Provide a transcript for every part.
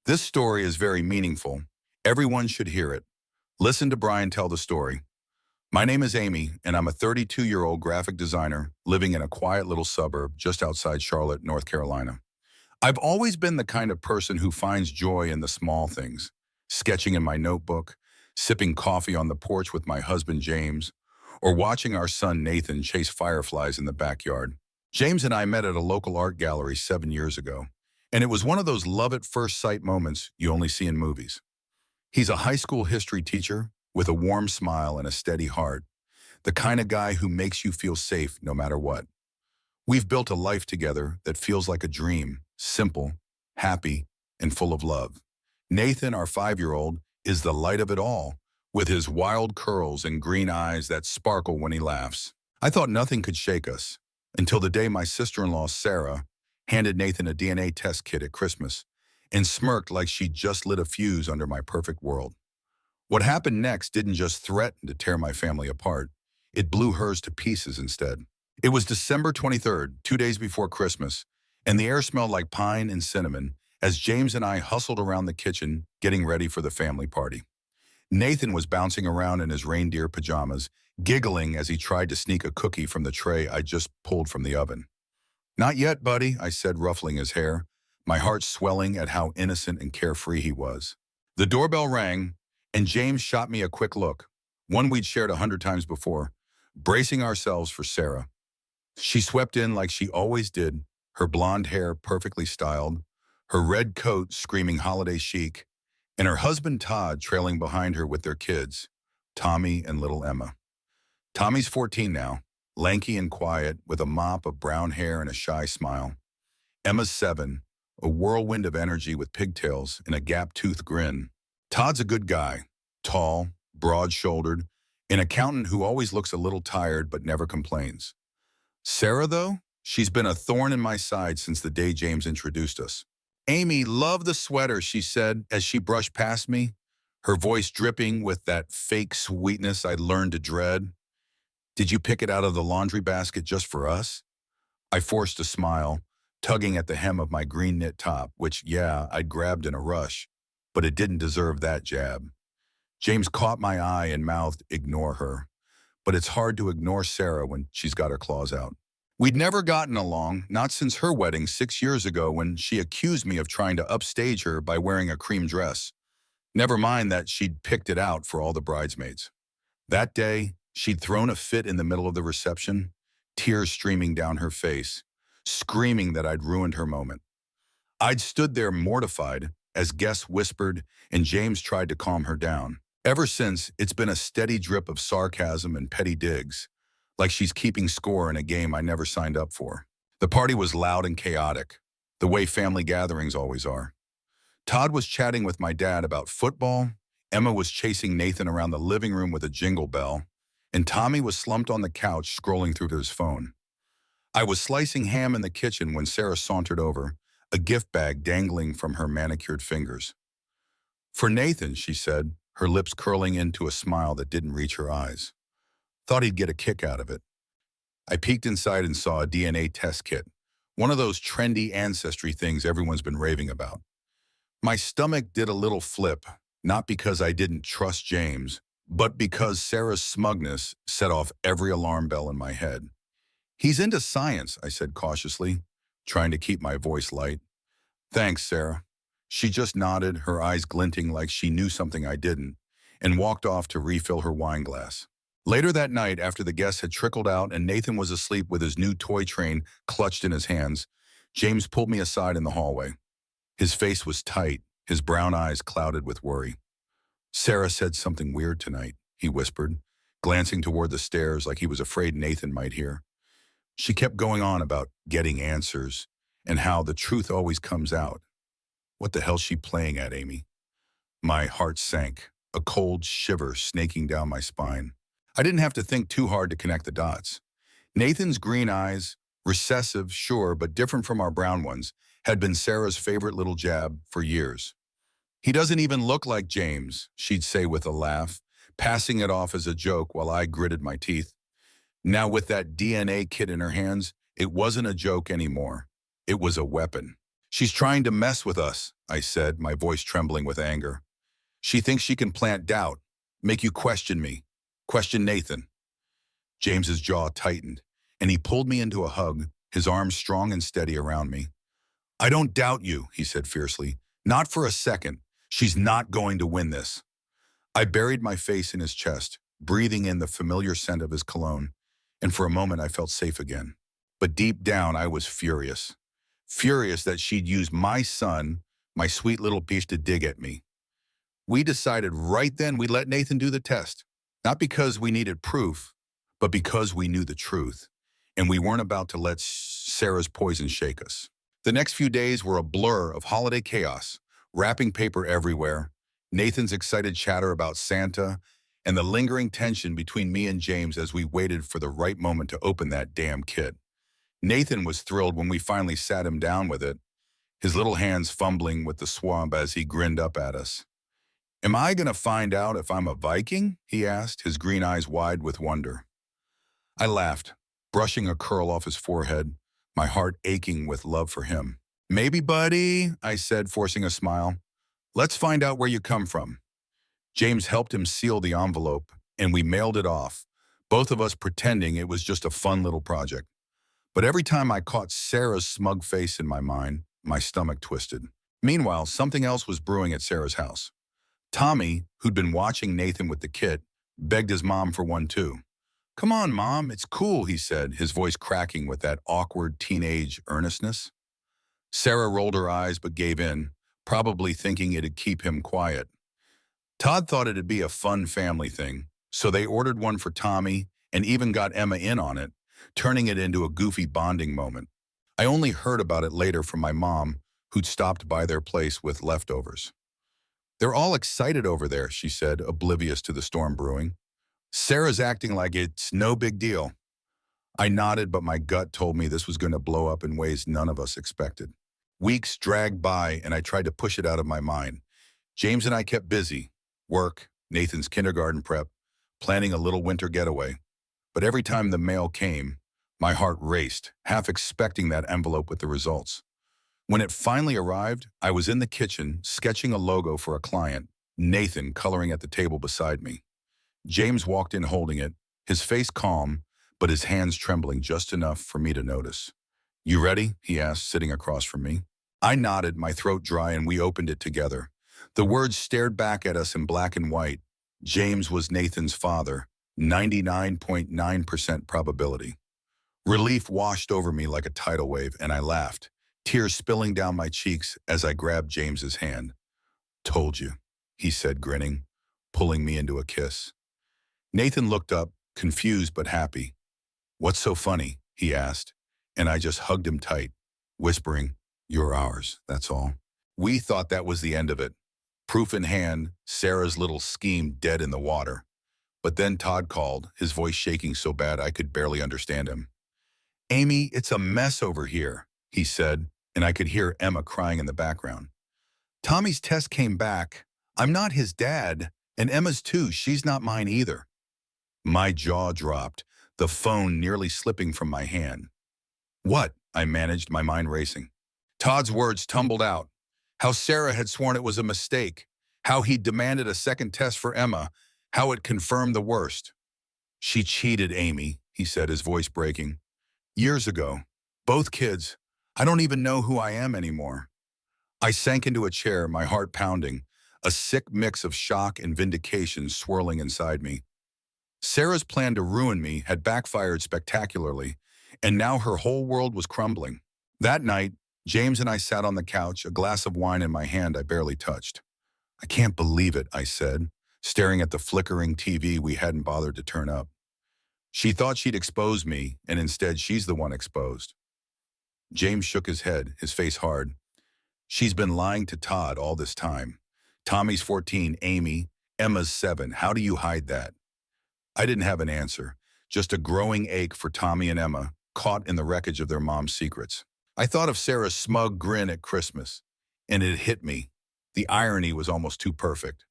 This story is very meaningful. Everyone should hear it. Listen to Brian tell the story. My name is Amy, and I'm a 32-year-old graphic designer living in a quiet little suburb just outside Charlotte, North Carolina. I've always been the kind of person who finds joy in the small things, sketching in my notebook, sipping coffee on the porch with my husband James, or watching our son Nathan chase fireflies in the backyard. James and I met at a local art gallery 7 years ago, and it was one of those love-at-first-sight moments you only see in movies. He's a high school history teacher with a warm smile and a steady heart, the kind of guy who makes you feel safe no matter what. We've built a life together that feels like a dream, simple, happy, and full of love. Nathan, our 5-year-old, is the light of it all, with his wild curls and green eyes that sparkle when he laughs. I thought nothing could shake us, until the day my sister-in-law, Sarah, handed Nathan a DNA test kit at Christmas and smirked like she'd just lit a fuse under my perfect world. What happened next didn't just threaten to tear my family apart. It blew hers to pieces instead. It was December 23rd, 2 days before Christmas, and the air smelled like pine and cinnamon as James and I hustled around the kitchen getting ready for the family party. Nathan was bouncing around in his reindeer pajamas, giggling as he tried to sneak a cookie from the tray I just pulled from the oven. "Not yet, buddy," I said, ruffling his hair, my heart swelling at how innocent and carefree he was. The doorbell rang, and James shot me a quick look, one we'd shared 100 times before, bracing ourselves for Sarah. She swept in like she always did, her blonde hair perfectly styled, her red coat screaming holiday chic, and her husband Todd trailing behind her with their kids, Tommy and little Emma. Tommy's 14 now, lanky and quiet, with a mop of brown hair and a shy smile. Emma's 7, a whirlwind of energy with pigtails and a gap-toothed grin. Todd's a good guy, tall, broad-shouldered, an accountant who always looks a little tired but never complains. Sarah, though, she's been a thorn in my side since the day James introduced us. "Amy, love the sweater," she said as she brushed past me, her voice dripping with that fake sweetness I'd learned to dread. "Did you pick it out of the laundry basket just for us?" I forced a smile, tugging at the hem of my green knit top, which, yeah, I'd grabbed in a rush, but it didn't deserve that jab. James caught my eye and mouthed, "Ignore her." But it's hard to ignore Sarah when she's got her claws out. We'd never gotten along, not since her wedding 6 years ago when she accused me of trying to upstage her by wearing a cream dress. Never mind that she'd picked it out for all the bridesmaids. That day, she'd thrown a fit in the middle of the reception, tears streaming down her face, screaming that I'd ruined her moment. I'd stood there mortified as guests whispered and James tried to calm her down. Ever since, it's been a steady drip of sarcasm and petty digs, like she's keeping score in a game I never signed up for. The party was loud and chaotic, the way family gatherings always are. Todd was chatting with my dad about football, Emma was chasing Nathan around the living room with a jingle bell, and Tommy was slumped on the couch scrolling through his phone. I was slicing ham in the kitchen when Sarah sauntered over, a gift bag dangling from her manicured fingers. "For Nathan," she said, her lips curling into a smile that didn't reach her eyes. Thought he'd get a kick out of it. I peeked inside and saw a DNA test kit, one of those trendy ancestry things everyone's been raving about. My stomach did a little flip, not because I didn't trust James, but because Sarah's smugness set off every alarm bell in my head. "He's into science," I said cautiously, trying to keep my voice light. "Thanks, Sarah." She just nodded, her eyes glinting like she knew something I didn't, and walked off to refill her wine glass. Later that night, after the guests had trickled out and Nathan was asleep with his new toy train clutched in his hands, James pulled me aside in the hallway. His face was tight, his brown eyes clouded with worry. "Sarah said something weird tonight," he whispered, glancing toward the stairs like he was afraid Nathan might hear. "She kept going on about getting answers and how the truth always comes out. What the hell's she playing at, Amy?" My heart sank, a cold shiver snaking down my spine. I didn't have to think too hard to connect the dots. Nathan's green eyes, recessive, sure, but different from our brown ones, had been Sarah's favorite little jab for years. "He doesn't even look like James," she'd say with a laugh, passing it off as a joke while I gritted my teeth. Now with that DNA kit in her hands, it wasn't a joke anymore. It was a weapon. She's trying to mess with us, I said, my voice trembling with anger. She thinks she can plant doubt, make you question me, question Nathan. James's jaw tightened, and he pulled me into a hug, his arms strong and steady around me. I don't doubt you, he said fiercely. Not for a second. She's not going to win this. I buried my face in his chest, breathing in the familiar scent of his cologne, and for a moment I felt safe again. But deep down, I was furious. Furious that she'd used my son, my sweet little piece, to dig at me. We decided right then we'd let Nathan do the test, not because we needed proof, but because we knew the truth, and we weren't about to let Sarah's poison shake us. The next few days were a blur of holiday chaos, wrapping paper everywhere, Nathan's excited chatter about Santa, and the lingering tension between me and James as we waited for the right moment to open that damn kit. Nathan was thrilled when we finally sat him down with it, his little hands fumbling with the swab as he grinned up at us. Am I going to find out if I'm a Viking? He asked, his green eyes wide with wonder. I laughed, brushing a curl off his forehead, my heart aching with love for him. Maybe, buddy, I said, forcing a smile. Let's find out where you come from. James helped him seal the envelope, and we mailed it off, both of us pretending it was just a fun little project. But every time I caught Sarah's smug face in my mind, my stomach twisted. Meanwhile, something else was brewing at Sarah's house. Tommy, who'd been watching Nathan with the kit, begged his mom for one too. Come on, Mom, it's cool, he said, his voice cracking with that awkward teenage earnestness. Sarah rolled her eyes but gave in, probably thinking it'd keep him quiet. Todd thought it'd be a fun family thing, so they ordered one for Tommy and even got Emma in on it, turning it into a goofy bonding moment. I only heard about it later from my mom, who'd stopped by their place with leftovers. They're all excited over there, she said, oblivious to the storm brewing. Sarah's acting like it's no big deal. I nodded, but my gut told me this was going to blow up in ways none of us expected. Weeks dragged by, and I tried to push it out of my mind. James and I kept busy. Work, Nathan's kindergarten prep, planning a little winter getaway. But every time the mail came, my heart raced, half expecting that envelope with the results. When it finally arrived, I was in the kitchen, sketching a logo for a client, Nathan coloring at the table beside me. James walked in holding it, his face calm, but his hands trembling just enough for me to notice. You ready? He asked, sitting across from me. I nodded, my throat dry, and we opened it together. The words stared back at us in black and white. James was Nathan's father, 99.9% probability. Relief washed over me like a tidal wave, and I laughed, tears spilling down my cheeks as I grabbed James's hand. Told you, he said, grinning, pulling me into a kiss. Nathan looked up, confused but happy. What's so funny? He asked, and I just hugged him tight, whispering, you're ours, that's all. We thought that was the end of it. Proof in hand, Sarah's little scheme dead in the water. But then Todd called, his voice shaking so bad I could barely understand him. Amy, it's a mess over here, he said, and I could hear Emma crying in the background. Tommy's test came back. I'm not his dad, and Emma's too. She's not mine either. My jaw dropped, the phone nearly slipping from my hand. What? I managed, my mind racing. Todd's words tumbled out. How Sarah had sworn it was a mistake. How he'd demanded a second test for Emma. How it confirmed the worst. She cheated, Amy, he said, his voice breaking. Years ago. Both kids. I don't even know who I am anymore. I sank into a chair, my heart pounding, a sick mix of shock and vindication swirling inside me. Sarah's plan to ruin me had backfired spectacularly, and now her whole world was crumbling. That night, James and I sat on the couch, a glass of wine in my hand I barely touched. I can't believe it, I said, staring at the flickering TV we hadn't bothered to turn up. She thought she'd expose me, and instead she's the one exposed. James shook his head, his face hard. She's been lying to Todd all this time. Tommy's 14, Amy, Emma's 7. How do you hide that? I didn't have an answer, just a growing ache for Tommy and Emma, caught in the wreckage of their mom's secrets. I thought of Sarah's smug grin at Christmas, and it hit me. The irony was almost too perfect.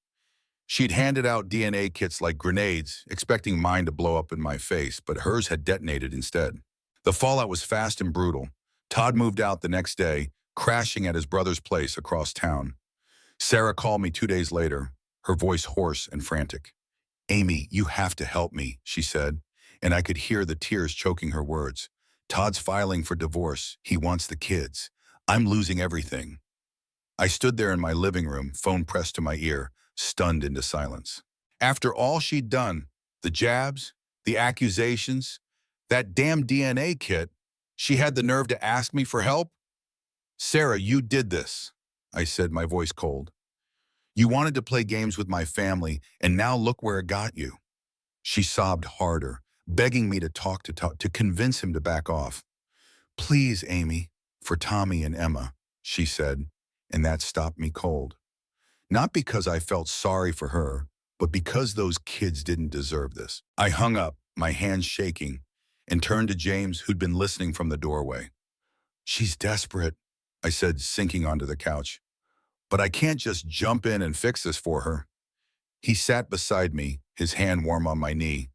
She'd handed out DNA kits like grenades, expecting mine to blow up in my face, but hers had detonated instead. The fallout was fast and brutal. Todd moved out the next day, crashing at his brother's place across town. Sarah called me 2 days later, her voice hoarse and frantic. "Amy, you have to help me," she said, and I could hear the tears choking her words. "Todd's filing for divorce. He wants the kids. I'm losing everything." I stood there in my living room, phone pressed to my ear, stunned into silence. After all she'd done, the jabs, the accusations, that damn DNA kit, she had the nerve to ask me for help? "Sarah, you did this," I said, my voice cold. "You wanted to play games with my family, and now look where it got you." She sobbed harder, begging me to talk to convince him to back off. "Please, Amy, for Tommy and Emma," she said, and that stopped me cold. Not because I felt sorry for her, but because those kids didn't deserve this. I hung up, my hands shaking, and turned to James, who'd been listening from the doorway. "She's desperate," I said, sinking onto the couch. "But I can't just jump in and fix this for her." He sat beside me, his hand warm on my knee.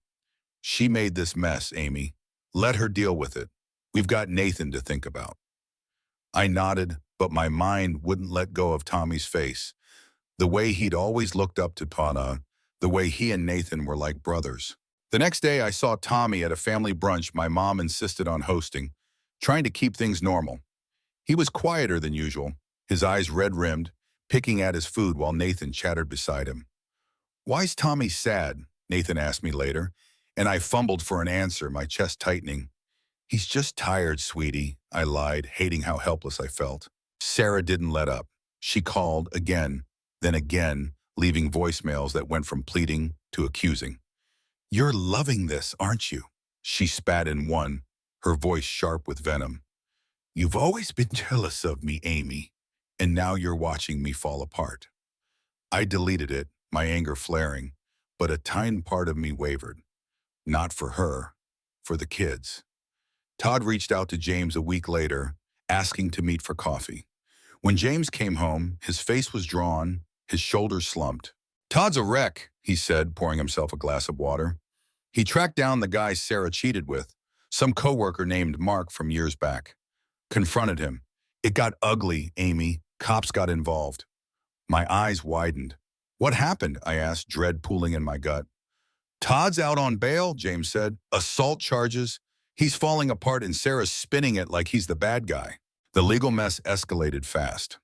"She made this mess, Amy. Let her deal with it. We've got Nathan to think about." I nodded, but my mind wouldn't let go of Tommy's face. The way he'd always looked up to Tana, the way he and Nathan were like brothers. The next day, I saw Tommy at a family brunch my mom insisted on hosting, trying to keep things normal. He was quieter than usual, his eyes red-rimmed, picking at his food while Nathan chattered beside him. "Why's Tommy sad?" Nathan asked me later, and I fumbled for an answer, my chest tightening. "He's just tired, sweetie," I lied, hating how helpless I felt. Sarah didn't let up. She called again, then again, leaving voicemails that went from pleading to accusing. "You're loving this, aren't you?" She spat in one, her voice sharp with venom. "You've always been jealous of me, Amy, and now you're watching me fall apart." I deleted it, my anger flaring, but a tiny part of me wavered. Not for her, for the kids. Todd reached out to James a week later, asking to meet for coffee. When James came home, his face was drawn, his shoulders slumped. "Todd's a wreck," he said, pouring himself a glass of water. He tracked down the guy Sarah cheated with, some coworker named Mark from years back. Confronted him. "It got ugly, Amy. Cops got involved." My eyes widened. "What happened?" I asked, dread pooling in my gut. "Todd's out on bail," James said. "Assault charges. He's falling apart and Sarah's spinning it like he's the bad guy." The legal mess escalated fast.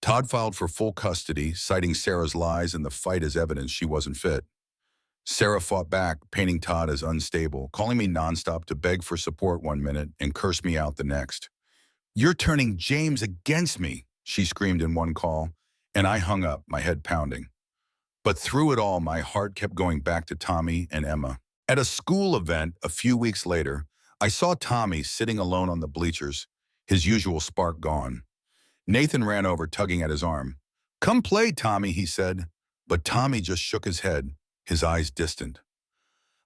Todd filed for full custody, citing Sarah's lies and the fight as evidence she wasn't fit. Sarah fought back, painting Todd as unstable, calling me nonstop to beg for support one minute and curse me out the next. "You're turning James against me," she screamed in one call, and I hung up, my head pounding. But through it all, my heart kept going back to Tommy and Emma. At a school event a few weeks later, I saw Tommy sitting alone on the bleachers, his usual spark gone. Nathan ran over, tugging at his arm. "Come play, Tommy," he said. But Tommy just shook his head, his eyes distant.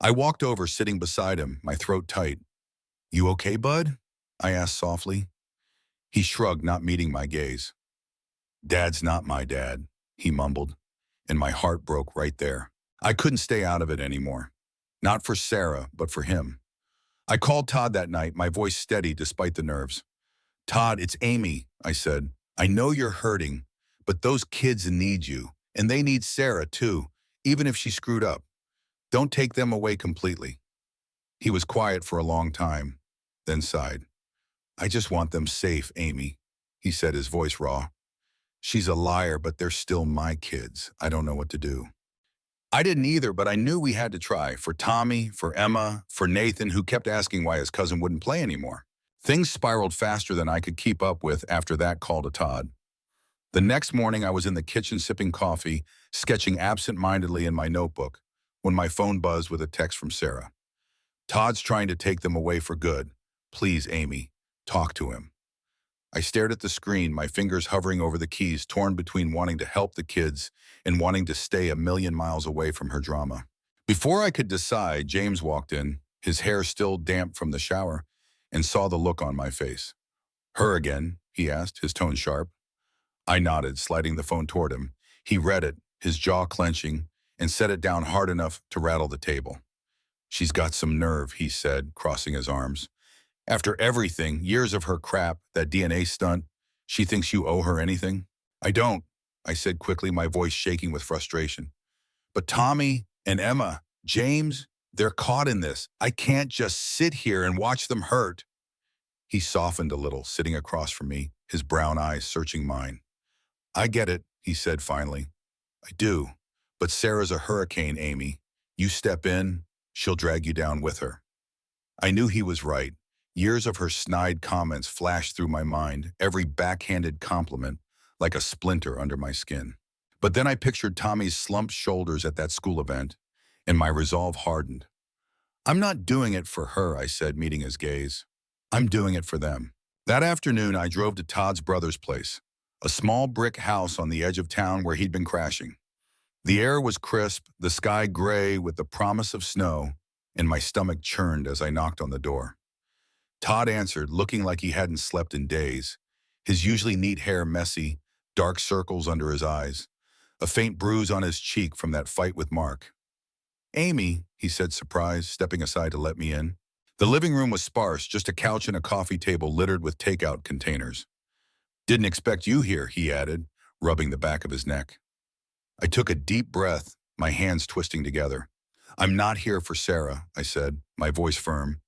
I walked over, sitting beside him, my throat tight. "You okay, bud?" I asked softly. He shrugged, not meeting my gaze. "Dad's not my dad," he mumbled, and my heart broke right there. I couldn't stay out of it anymore. Not for Sarah, but for him. I called Todd that night, my voice steady despite the nerves. "Todd, it's Amy," I said. "I know you're hurting, but those kids need you, and they need Sarah too, even if she screwed up. Don't take them away completely." He was quiet for a long time, then sighed. "I just want them safe, Amy," he said, his voice raw. "She's a liar, but they're still my kids. I don't know what to do." I didn't either, but I knew we had to try, for Tommy, for Emma, for Nathan, who kept asking why his cousin wouldn't play anymore. Things spiraled faster than I could keep up with after that call to Todd. The next morning, I was in the kitchen sipping coffee, sketching absent-mindedly in my notebook, when my phone buzzed with a text from Sarah. "Todd's trying to take them away for good. Please, Amy, talk to him." I stared at the screen, my fingers hovering over the keys, torn between wanting to help the kids and wanting to stay a million miles away from her drama. Before I could decide, James walked in, his hair still damp from the shower, and saw the look on my face. "Her again?" he asked, his tone sharp. I nodded, sliding the phone toward him. He read it, his jaw clenching, and set it down hard enough to rattle the table. "She's got some nerve," he said, crossing his arms. "After everything, years of her crap, that DNA stunt, She thinks you owe her anything? I don't, I said quickly, my voice shaking with frustration. But Tommy and Emma, James, they're caught in this. I can't just sit here and watch them hurt. He softened a little, sitting across from me, his brown eyes searching mine. I get it, he said finally. I do. But Sarah's a hurricane, Amy. You step in, she'll drag you down with her. I knew he was right. Years of her snide comments flashed through my mind, every backhanded compliment like a splinter under my skin. But then I pictured Tommy's slumped shoulders at that school event, and my resolve hardened. I'm not doing it for her, I said, meeting his gaze. I'm doing it for them. That afternoon, I drove to Todd's brother's place, a small brick house on the edge of town where he'd been crashing. The air was crisp, the sky gray with the promise of snow, and my stomach churned as I knocked on the door. Todd answered, looking like he hadn't slept in days, his usually neat hair messy, dark circles under his eyes, a faint bruise on his cheek from that fight with Mark. Amy, he said, surprised, stepping aside to let me in. The living room was sparse, just a couch and a coffee table littered with takeout containers. Didn't expect you here, he added, rubbing the back of his neck. I took a deep breath, my hands twisting together. I'm not here for Sarah, I said, my voice firm.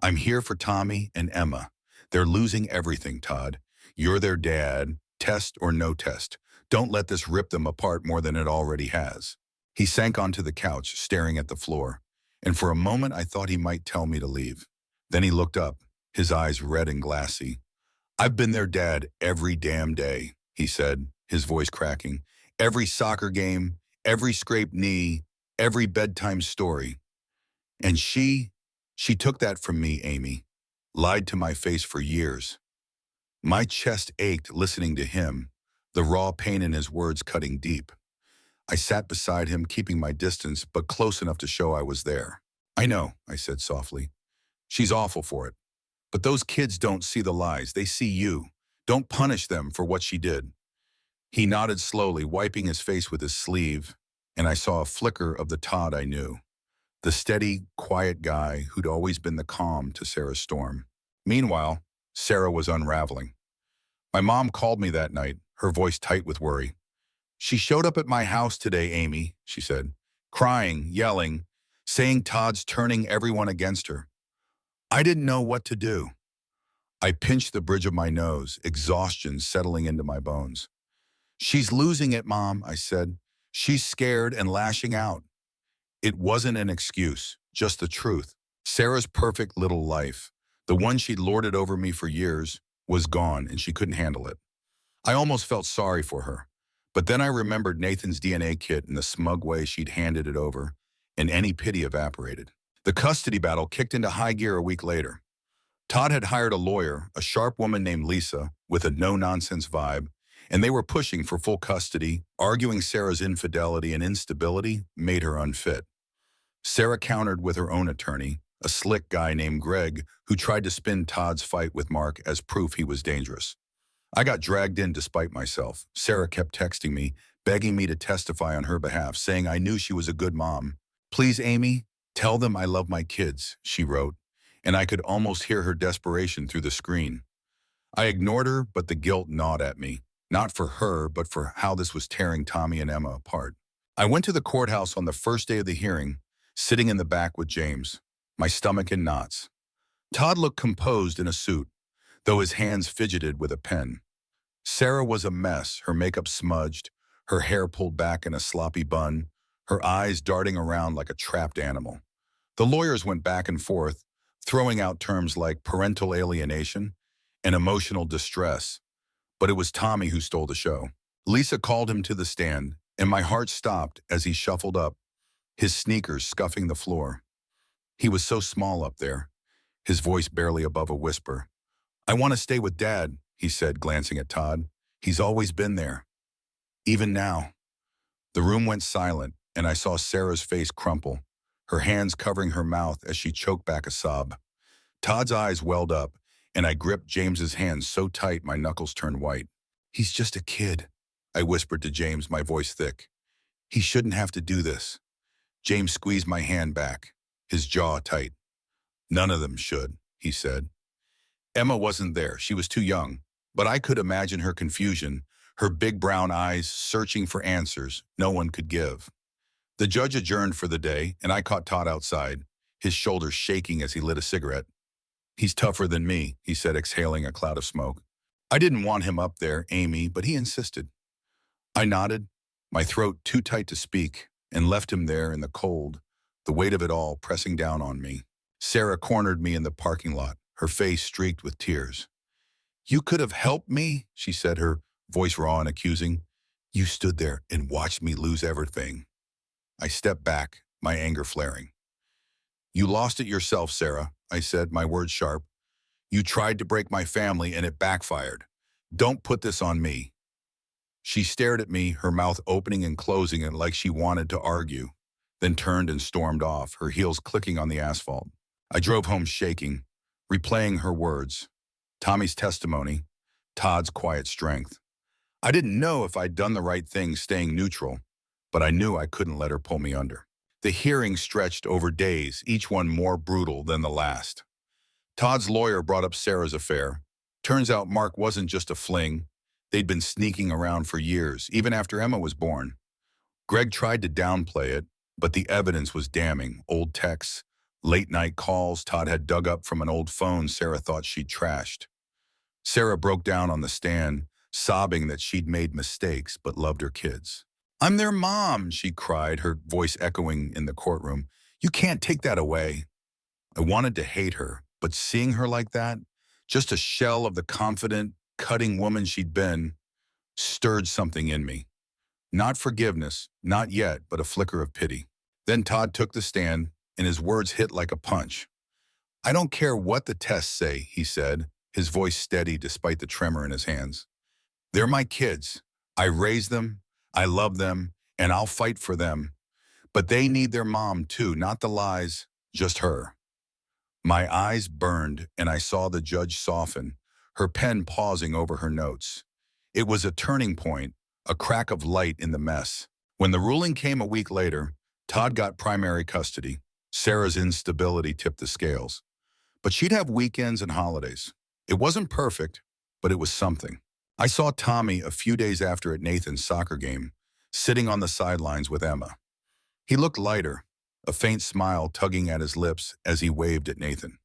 I'm here for Tommy and Emma. They're losing everything, Todd. You're their dad, test or no test. Don't let this rip them apart more than it already has. He sank onto the couch, staring at the floor, and for a moment I thought he might tell me to leave. Then he looked up, his eyes red and glassy. I've been their dad every damn day, he said, his voice cracking. Every soccer game, every scraped knee, every bedtime story. And she took that from me, Amy. Lied to my face for years. My chest ached listening to him, the raw pain in his words cutting deep. I sat beside him, keeping my distance, but close enough to show I was there. I know, I said softly. She's awful for it. But those kids don't see the lies, they see you. Don't punish them for what she did. He nodded slowly, wiping his face with his sleeve, and I saw a flicker of the Todd I knew. The steady, quiet guy who'd always been the calm to Sarah's storm. Meanwhile, Sarah was unraveling. My mom called me that night, her voice tight with worry. She showed up at my house today, Amy, she said, crying, yelling, saying Todd's turning everyone against her. I didn't know what to do. I pinched the bridge of my nose, exhaustion settling into my bones. She's losing it, Mom, I said. She's scared and lashing out. It wasn't an excuse, just the truth. Sarah's perfect little life, the one she'd lorded over me for years, was gone and she couldn't handle it. I almost felt sorry for her. But then I remembered Nathan's DNA kit and the smug way she'd handed it over, and any pity evaporated. The custody battle kicked into high gear a week later. Todd had hired a lawyer, a sharp woman named Lisa, with a no-nonsense vibe, and they were pushing for full custody, arguing Sarah's infidelity and instability made her unfit. Sarah countered with her own attorney, a slick guy named Greg, who tried to spin Todd's fight with Mark as proof he was dangerous. I got dragged in despite myself. Sarah kept texting me, begging me to testify on her behalf, saying I knew she was a good mom. Please, Amy, tell them I love my kids, she wrote, and I could almost hear her desperation through the screen. I ignored her, but the guilt gnawed at me, not for her, but for how this was tearing Tommy and Emma apart. I went to the courthouse on the first day of the hearing, sitting in the back with James, my stomach in knots. Todd looked composed in a suit, though his hands fidgeted with a pen. Sarah was a mess, her makeup smudged, her hair pulled back in a sloppy bun, her eyes darting around like a trapped animal. The lawyers went back and forth, throwing out terms like parental alienation and emotional distress, but it was Tommy who stole the show. Lisa called him to the stand, and my heart stopped as he shuffled up, his sneakers scuffing the floor. He was so small up there, his voice barely above a whisper. I want to stay with Dad, he said, glancing at Todd. He's always been there. Even now. The room went silent, and I saw Sarah's face crumple, her hands covering her mouth as she choked back a sob. Todd's eyes welled up, and I gripped James's hand so tight my knuckles turned white. He's just a kid, I whispered to James, my voice thick. He shouldn't have to do this. James squeezed my hand back, his jaw tight. None of them should, he said. Emma wasn't there. She was too young. But I could imagine her confusion, her big brown eyes searching for answers no one could give. The judge adjourned for the day, and I caught Todd outside, his shoulders shaking as he lit a cigarette. "He's tougher than me," he said, exhaling a cloud of smoke. I didn't want him up there, Amy, but he insisted. I nodded, my throat too tight to speak, and left him there in the cold, the weight of it all pressing down on me. Sarah cornered me in the parking lot, her face streaked with tears. "You could have helped me," she said, her voice raw and accusing. "You stood there and watched me lose everything." I stepped back, my anger flaring. "You lost it yourself, Sarah," I said, my words sharp. "You tried to break my family and it backfired. Don't put this on me." She stared at me, her mouth opening and closing it like she wanted to argue, then turned and stormed off, her heels clicking on the asphalt. I drove home shaking, replaying her words. Tommy's testimony, Todd's quiet strength. I didn't know if I'd done the right thing staying neutral, but I knew I couldn't let her pull me under. The hearing stretched over days, each one more brutal than the last. Todd's lawyer brought up Sarah's affair. Turns out Mark wasn't just a fling. They'd been sneaking around for years, even after Emma was born. Greg tried to downplay it, but the evidence was damning. Old texts, late-night calls Todd had dug up from an old phone Sarah thought she'd trashed. Sarah broke down on the stand, sobbing that she'd made mistakes but loved her kids. "I'm their mom," she cried, her voice echoing in the courtroom. "You can't take that away." I wanted to hate her, but seeing her like that, just a shell of the confident, cutting woman she'd been, stirred something in me. Not forgiveness, not yet, but a flicker of pity. Then Todd took the stand, and his words hit like a punch. "I don't care what the tests say," he said, his voice steady despite the tremor in his hands. "They're my kids. I raised them, I love them, and I'll fight for them. But they need their mom too, not the lies, just her." My eyes burned, and I saw the judge soften, her pen pausing over her notes. It was a turning point, a crack of light in the mess. When the ruling came a week later, Todd got primary custody. Sarah's instability tipped the scales. But she'd have weekends and holidays. It wasn't perfect, but it was something. I saw Tommy a few days after at Nathan's soccer game, sitting on the sidelines with Emma. He looked lighter, a faint smile tugging at his lips as he waved at Nathan.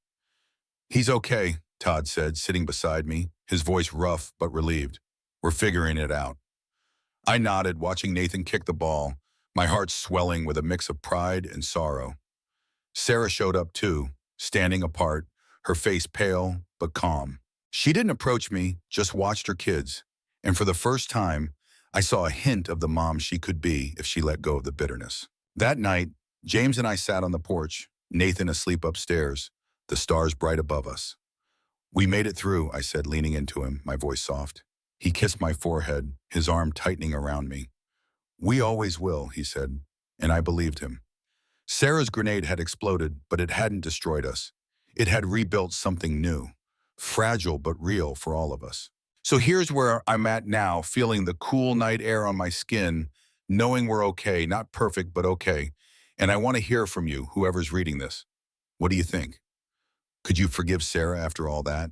"He's okay," Todd said, sitting beside me, his voice rough but relieved. "We're figuring it out." I nodded, watching Nathan kick the ball, my heart swelling with a mix of pride and sorrow. Sarah showed up too, standing apart, her face pale but calm. She didn't approach me, just watched her kids, and for the first time, I saw a hint of the mom she could be if she let go of the bitterness. That night, James and I sat on the porch, Nathan asleep upstairs, the stars bright above us. "We made it through," I said, leaning into him, my voice soft. He kissed my forehead, his arm tightening around me. "We always will," he said, and I believed him. Sarah's grenade had exploded, but it hadn't destroyed us. It had rebuilt something new, fragile but real for all of us. So here's where I'm at now, feeling the cool night air on my skin, knowing we're okay, not perfect, but okay. And I want to hear from you, whoever's reading this. What do you think? Could you forgive Sarah after all that?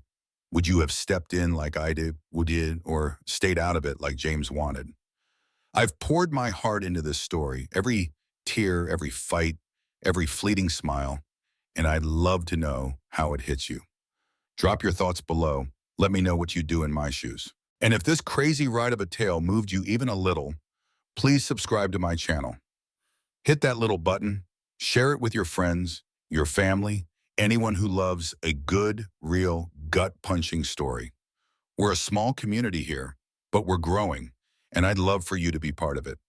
Would you have stepped in like I did, or stayed out of it like James wanted? I've poured my heart into this story, every tear, every fight, every fleeting smile, and I'd love to know how it hits you. Drop your thoughts below. Let me know what you do in my shoes. And if this crazy ride of a tale moved you even a little, please subscribe to my channel. Hit that little button, share it with your friends, your family, anyone who loves a good, real, gut-punching story. We're a small community here, but we're growing, and I'd love for you to be part of it.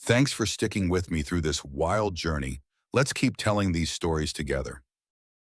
Thanks for sticking with me through this wild journey. Let's keep telling these stories together.